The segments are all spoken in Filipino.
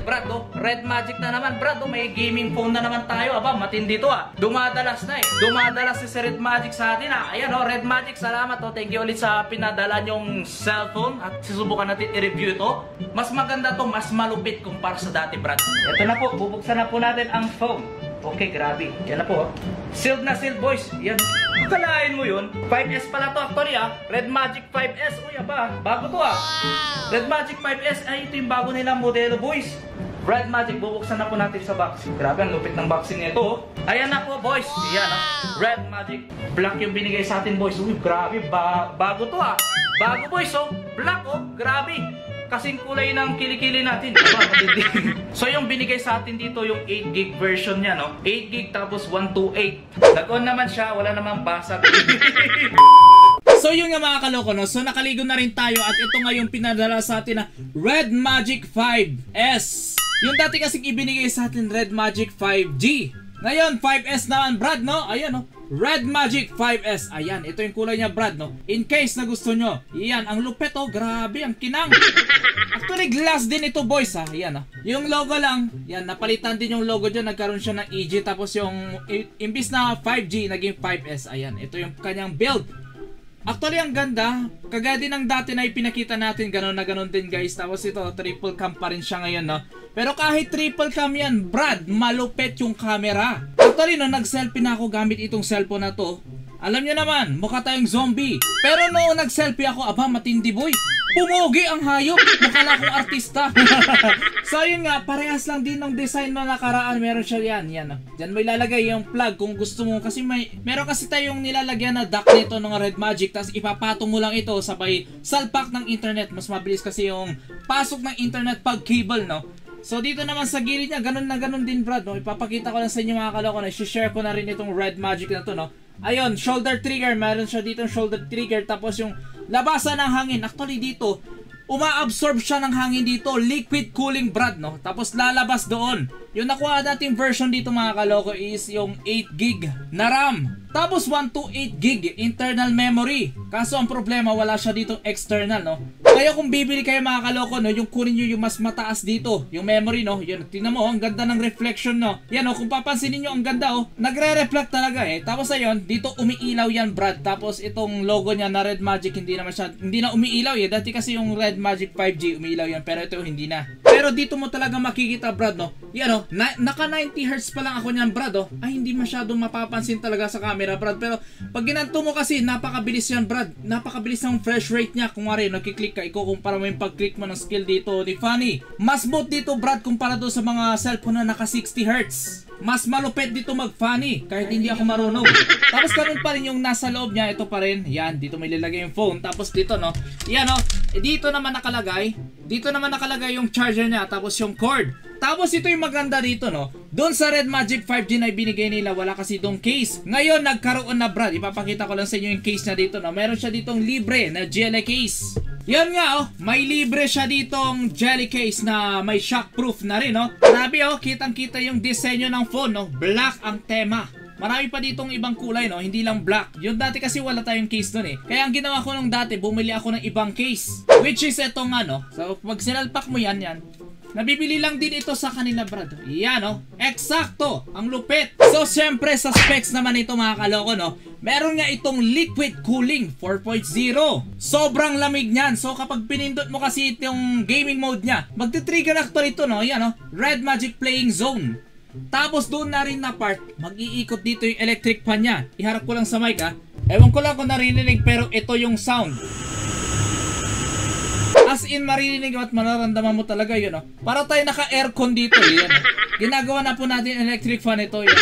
Brad, oh. Red Magic na naman, Brad, oh. May gaming phone na naman tayo. Aba, matindi to, ah. Dumadalas na, eh. Dumadalas si Red Magic sa atin, ah. Ayan, oh, Red Magic, salamat, oh. Thank you ulit sa pinadala nyong cellphone. At susubukan natin i-review ito. Mas maganda to, mas malupit kumpara sa dati, Brad. Ito na po, bubuksan na po natin ang phone. Okay, grabe. Yan na po, oh. Sealed na sealed, boys. Yan. Kalain mo yun. 5S pala to actually, ah. Red Magic 5S. Uy, aba. Bago to, ah. Red Magic 5S. Ay, ito yung bago nilang modelo, boys. Red Magic. Bubuksan na po natin sa box. Grabe, ang lupit ng boxing nito, oh. Ayan na po, boys. Yan, ah. Red Magic. Black yung binigay sa atin, boys. Uy, grabe. Bago to, ah. Bago, boys, oh. Black, oh. Grabe. Kasing kulay ng kilikili natin. Aba, so yung binigay sa atin dito yung 8GB version niya, no? 8GB tapos 128. Nag-on naman siya, wala namang basag. So yun nga mga kaloko, no? So nakaligo na rin tayo at ito nga yung pinadala sa atin na Red Magic 5S. Yung dati kasing ibinigay sa atin Red Magic 5G. Ngayon 5S naman, Brad, no? Ayan, no? Red Magic 5S. Ayan, ito yung kulay niya, Brad, no? In case na gusto nyo. Ayan, ang lupet, oh. Grabe, ang kinang. Actually, glass din ito, boys, ha? Ayan, oh. Yung logo lang. Yan, napalitan din yung logo dyan. Nagkaroon siya ng EG. Tapos yung, imbis na 5G, naging 5S. Ayan, ito yung kanyang build. Actually, ang ganda. Kagaya din ng dati na ipinakita natin. Ganon na ganon din, guys. Tapos ito, triple cam pa rin siya ngayon, no? Pero kahit triple cam yan, Brad, malupet yung camera. Actually, no, nag-selfie na ako gamit itong cellphone na to. Alam nyo naman, mukha tayong zombie. Pero noong nag-selfie ako, aba, matindi, boy. Pumugi ang hayop. Mukha na akong artista. So, yun nga, parehas lang din ng design na nakaraan. Meron siya yan. Yan. Diyan mo ilalagay yung plug kung gusto mo. Kasi meron kasi tayong nilalagyan na dock nito ng Red Magic. Tapos ipapatong mo lang ito sabay salpak ng internet. Mas mabilis kasi yung pasok ng internet pag cable, no? So dito naman sa gilid niya, ganun na ganun din, Brad, no? Ipapakita ko lang sa inyo mga kaloko na share ko na rin itong Red Magic na to, no? Ayun, shoulder trigger, meron siya dito shoulder trigger, tapos yung labasan ng hangin, actually dito, uma-absorb siya ng hangin dito, liquid cooling, Brad, no? Tapos lalabas doon. Yung nakuha nating version dito mga kaloko is yung 8GB na RAM. Tapos 128GB internal memory. Kaso ang problema, wala siya dito external, no? Kaya kung bibili kayo mga kaloko, no, yung kunin nyo yung mas mataas dito, yung memory, no? Yun, tingnan mo, ang ganda ng reflection, no? Yan, no, kung papansinin nyo, ang ganda, oh. Nagre-reflect talaga, eh. Tapos ayun, dito umiilaw yan, Brad. Tapos itong logo niya na Red Magic, hindi na umiilaw, eh. Dati kasi yung Red Magic 5G, umiilaw yan. Pero ito, hindi na. Pero dito mo talaga makikita, Brad, no? Yan, no? Naka 90Hz pa lang ako niyan, Brad, oh. Ay, hindi masyadong mapapansin talaga sa camera, Brad. Pero pag ginanto mo kasi, napakabilis yan, Brad. Napakabilis ng fresh rate niya. Kung wari, nakiklik ka, ikukumpara mo yung pag-click mo ng skill dito ni Funny. Mas smooth dito, Brad, kumpara doon sa mga cellphone na naka 60Hz. Mas malupit dito mag-funny, kahit hindi ako marunong. Tapos ganun pa rin yung nasa loob niya, ito pa rin. Yan, dito may lalagay yung phone. Tapos dito, no? Yan, no? Dito naman nakalagay yung charger niya, tapos yung cord. Tapos ito yung maganda dito, no? Doon sa Red Magic 5G na ibinigay nila, wala kasi itong case. Ngayon, nagkaroon na, Brad. Ipapakita ko lang sa inyo yung case na dito, no? Meron siya ditong libre na jelly case. Yan nga, oh. May libre siya ditong jelly case na may shockproof na rin, no? Grabe, oh. Kitang-kita yung disenyo ng phone, no? Black ang tema. Marami pa ditong ibang kulay, no? Hindi lang black. Yung dati kasi wala tayong case dun, eh. Kaya ang ginawa ko nung dati, bumili ako ng ibang case. Which is ito nga, no? So, pag sinalpak mo yan. Nabibili lang din ito sa kanila, Brad. Yan, no? Eksakto! Ang lupit! So, syempre, sa specs naman ito, mga kaloko, no? Meron nga itong liquid cooling 4.0. Sobrang lamig niyan. So, kapag pinindot mo kasi itong gaming mode niya, magti-trigger actually ito, no? Yan, no? Red Magic Playing Zone. Tapos, doon na rin na part, mag-iikot dito yung electric fan niya. Iharap ko lang sa mic, ha? Ewan ko lang kung narinig, pero ito yung sound. As in, maririnig at mararamdaman mo talaga yun, no? Para tayo naka-aircon dito, yan. Ginagawa na po natin electric fan ito, yan.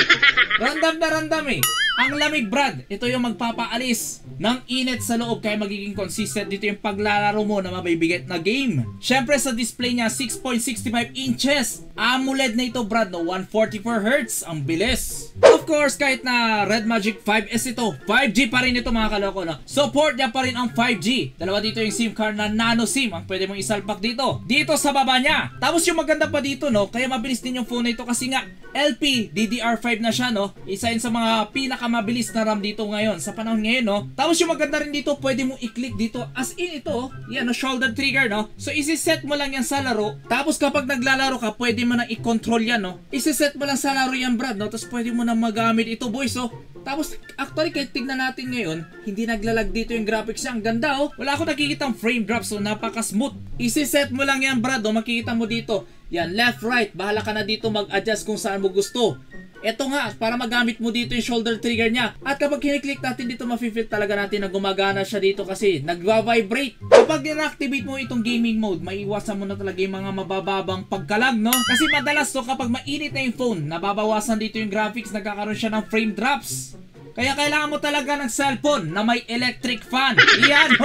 Random na random, eh. Ang lamig, Brad. Ito yung magpapaalis ng init sa loob, kaya magiging consistent dito yung paglalaro mo na mabibigat na game. Syempre, sa display niya, 6.65 inches. AMOLED na ito, Brad, no? 144Hz. Ang bilis. Of Of course, kahit na Red Magic 5S ito, 5G pa rin ito mga kaloko, no? Support niya pa rin ang 5G. Dalawa dito yung SIM card na nano SIM ang pwede mong isalpak dito. Dito sa baba niya. Tapos yung maganda pa dito, no? Kaya mabilis din yung phone na ito kasi nga LP DDR5 na siya, no? Isa yun sa mga pinakamabilis na RAM dito ngayon sa panahon ngayon, no? Tapos yung maganda rin dito, pwede mong i-click dito as in ito, yan, no? Shoulder trigger, no? So isi-set mo lang yan sa laro. Tapos kapag naglalaro ka, pwede mo na i-control yan, no? Isi-set mo lang sa laro yan, Brad, no? Tapos pwede mo na magamit ito, boys, oh. Tapos actually kahit tignan natin ngayon, hindi naglalag dito yung graphics niya. Ang ganda, oh. Wala akong nakikitang frame drop, so napaka-smooth. Isi-set mo lang yan, Brad, oh. Makikita mo dito. Yan, left, right. Bahala ka na dito mag-adjust kung saan mo gusto. Ito nga, para magamit mo dito yung shoulder trigger niya. At kapag kiniklik natin dito, mafe-feel talaga natin na gumagana siya dito kasi nagva-vibrate. Kapag in-activate mo itong gaming mode, maiwasan mo na talaga yung mga mabababang pagkalag, no? Kasi madalas to kapag mainit na yung phone, nababawasan dito yung graphics, nagkakaroon siya ng frame drops. Kaya kailangan mo talaga ng cellphone na may electric fan. Iyan,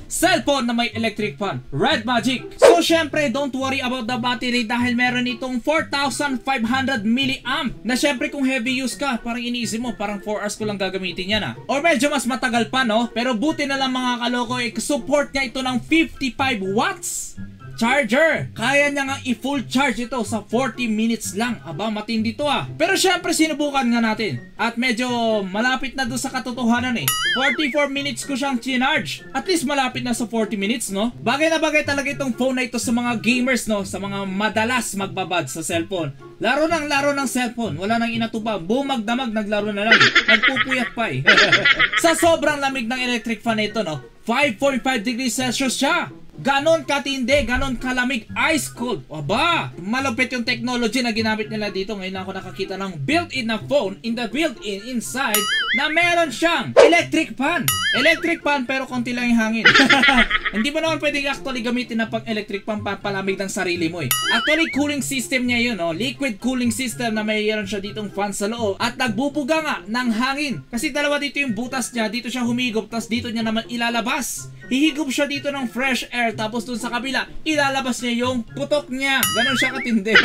cellphone na may electric fan. Red Magic. So syempre, don't worry about the battery dahil meron itong 4,500 mAh. Na syempre kung heavy use ka, parang iniisip mo, parang 4 hours ko lang gagamitin yan, ah. Or medyo mas matagal pa, no? Pero buti na lang mga kaloko, support niya ito ng 55 watts. Charger! Kaya niya nga i-full charge ito sa 40 minutes lang. Aba, matindi to, ah. Pero syempre sinubukan nga natin. At medyo malapit na doon sa katotohanan, eh. 44 minutes ko siyang chinarge. At least malapit na sa 40 minutes, no? Bagay na bagay talaga itong phone na ito sa mga gamers, no? Sa mga madalas magbabad sa cellphone. Laro ng cellphone. Wala nang inatuba. Bumagdamag, naglaro na lang. Nagpupuyat pa, eh. Sa sobrang lamig ng electric fan na ito, no? 5.5 degrees Celsius siya. Ganon katindi, ganon kalamig, ice cold. Aba, malupit yung technology na ginamit nila dito. Ngayon ako nakakita ng built-in na phone in the built-in inside na meron siyang electric fan. Electric fan pero konti lang yung hangin. Hindi mo naman pwedeng actually gamitin na pang electric fan pampalamig ng sarili mo, eh. Actually, cooling system niya yun, oh. Liquid cooling system na mayroon siya ditong fan sa loob at nagbubuga nga ng hangin. Kasi dalawa dito yung butas niya, dito siya humigop, tapos dito niya naman ilalabas. Hihigop siya dito ng fresh air, tapos dun sa kabila, ilalabas niya yung putok niya. Ganon siya katindi.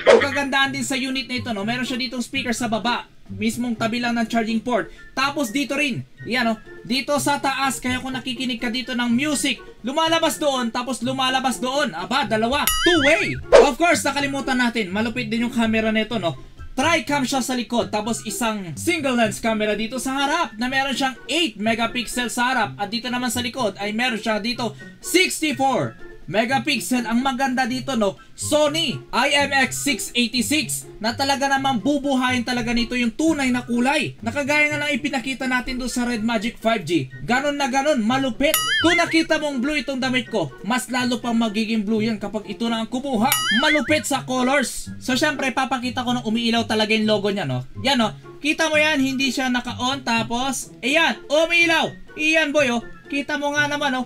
Ang kagandahan din sa unit na ito, no? Meron siya ditong speaker sa baba, mismong tabi lang ng charging port. Tapos dito rin, yan, no? Dito sa taas, kaya kung nakikinig ka dito ng music, lumalabas doon, tapos lumalabas doon. Aba, dalawa, two-way. Of course, nakalimutan natin, malupit din yung camera nito, no? Tri-cam siya sa likod, tapos isang single lens camera dito sa harap na meron siyang 8 megapixel sa harap, at dito naman sa likod ay meron siya dito 64 megapixel. Ang maganda dito, no, Sony IMX686 na talaga namang bubuhayin talaga nito yung tunay na kulay. Nakagaya nga ng ipinakita natin doon sa Red Magic 5G. Ganon na ganon, malupit. Kung nakita mong blue itong damit ko, mas lalo pang magiging blue yan kapag ito na ang kumuha. Malupit sa colors. So syempre, papakita ko ng umiilaw talaga yung logo niya, no. Yan, no. Kita mo yan, hindi siya naka-on, tapos, ayan, umiilaw. Iyan, boy, oh. Kita mo nga naman, oh.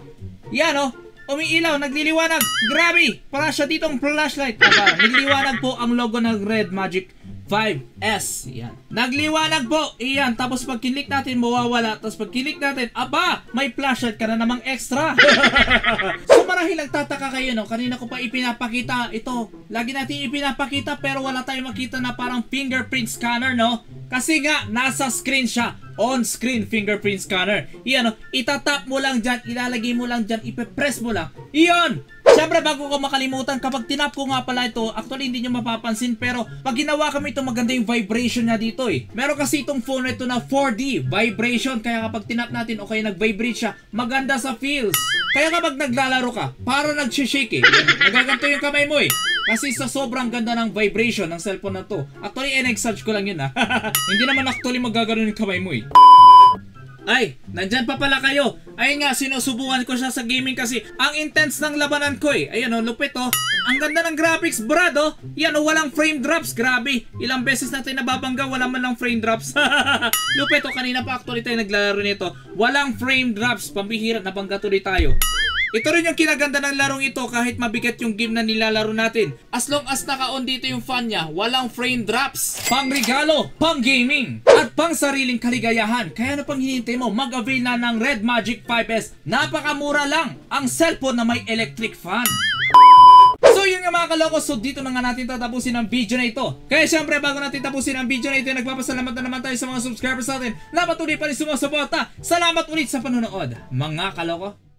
Yan, oh. Umiilaw, nagliliwanag. Grabe, para siya ditong flashlight. Aba, nagliliwanag po ang logo ng Red Magic 5S. Yan. Nagliwanag po. Iyan. Tapos pag kilik natin, mawawala. Tapos pag kilik natin, aba, may flashlight ka na namang extra. So marahil nagtataka kayo, no? Kanina ko pa ipinapakita ito. Lagi natin ipinapakita pero wala tayong makita na parang fingerprint scanner, no? Kasi nga, nasa screen siya. On-screen fingerprint scanner. Iyan, no? Itatap mo lang dyan, ilalagay mo lang dyan, ipepress mo lang. Iyon! Siyempre, bago ko makalimutan, kapag tinap ko nga pala ito, actually hindi nyo mapapansin, pero pag ginawa kami ito, maganda yung vibration niya dito, eh. Meron kasi itong phone na ito na 4D vibration, kaya kapag tinap natin o kaya nag-vibrate siya, maganda sa feels. Kaya kapag naglalaro ka, para nag-shake, eh. Nagaganto yung kamay mo, eh. Kasi sa sobrang ganda ng vibration ng cellphone na to. Actually, nag-search ko lang yun, ha. Hindi naman actually magagano yung kamay mo, eh. Ay, nandyan pa pala kayo. Ayun nga, sinusubukan ko siya sa gaming kasi ang intense ng labanan ko, eh. Ayan, oh, lupit, oh. Ang ganda ng graphics, brad, oh. Yan, oh, walang frame drops. Grabe. Ilang beses natin nababangga, wala man lang frame drops. Lupit, oh. Kanina pa actually tayo naglalaro nito. Walang frame drops. Pambihira, nabangga tuloy tayo. Ito rin yung kinaganda ng larong ito kahit mabigat yung game na nilalaro natin. As long as naka-on dito yung fan niya, walang frame drops. Pang regalo, pang gaming, at pang sariling kaligayahan. Kaya ano pang hinihintay mo? Mag-avail na ng Red Magic 5S. Napakamura lang ang cellphone na may electric fan. So So yun nga mga kaloko, so dito na nga natin tatapusin ang video na ito. Kaya syempre bago natin tapusin ang video na ito, nagpapasalamat na naman tayo sa mga subscribers natin na patuloy pa rin sumusuporta. Salamat ulit sa panonood mga kaloko.